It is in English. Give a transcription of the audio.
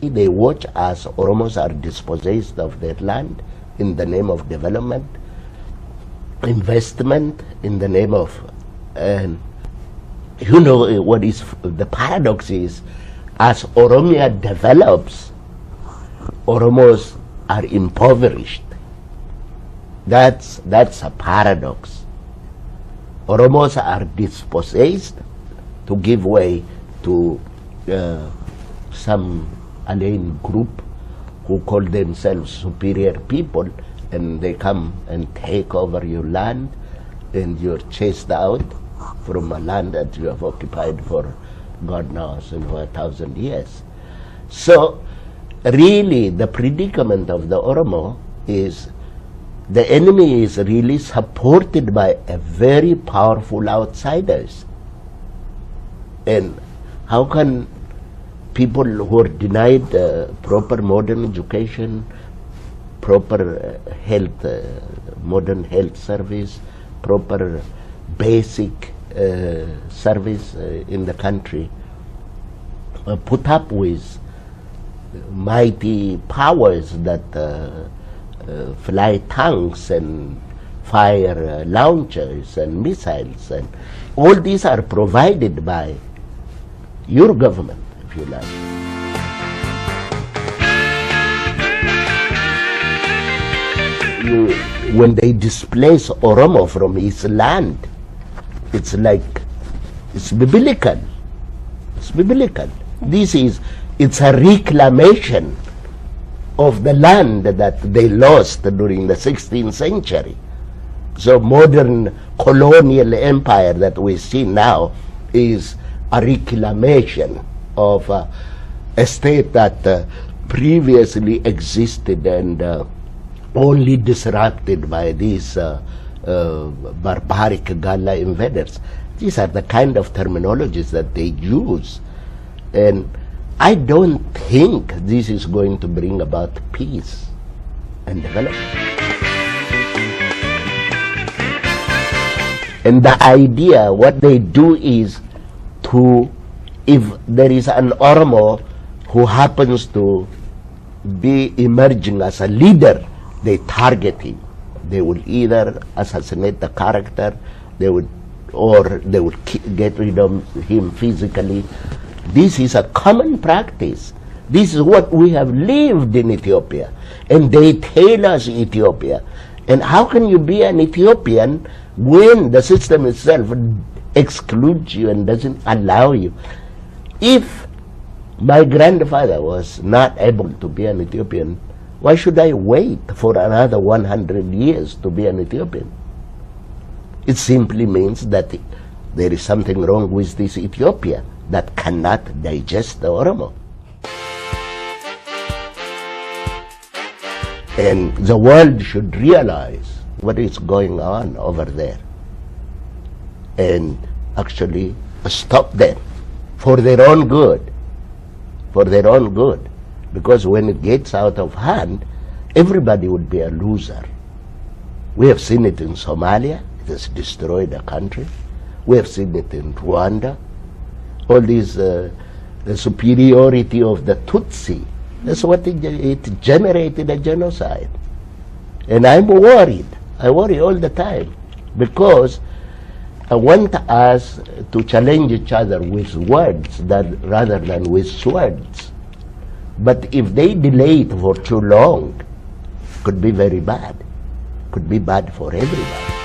They watch as Oromos are dispossessed of their land in the name of development, investment in the name of, you know what is the paradox is, as Oromia develops, Oromos are impoverished. That's a paradox. Oromos are dispossessed to give way to some alien group who call themselves superior people, and they come and take over your land, and you're chased out from a land that you have occupied for God knows in 1,000 years. So really the predicament of the Oromo is the enemy is really supported by a very powerful outsiders. And how can people who are denied proper modern education, proper health, modern health service, proper basic service in the country, put up with mighty powers that fly tanks and fire launchers and missiles, and all these are provided by your government, if you like. When they displace Oromo from his land, it's like, it's biblical. It's biblical. It's a reclamation of the land that they lost during the 16th century. So modern colonial empire that we see now is a reclamation of a state that previously existed and only disrupted by these barbaric Galla invaders. These are the kind of terminologies that they use. And I don't think this is going to bring about peace and development. And the idea, what they do is to, if there is an Oromo who happens to be emerging as a leader, they target him. They will either assassinate the character, or they would get rid of him physically. This is a common practice. This is what we have lived in Ethiopia. And they tell us Ethiopia. And how can you be an Ethiopian when the system itself excludes you and doesn't allow you? If my grandfather was not able to be an Ethiopian, why should I wait for another 100 years to be an Ethiopian? It simply means that there is something wrong with this Ethiopia that cannot digest the Oromo. And the world should realize what is going on over there and actually stop them for their own good. For their own good. Because when it gets out of hand, everybody would be a loser. We have seen it in Somalia. It has destroyed the country. We have seen it in Rwanda. All this, the superiority of the Tutsi, that's what it generated, a genocide. And I'm worried. I worry all the time because I want us to challenge each other with words rather than with swords. But if they delay it for too long, it could be very bad. It could be bad for everybody.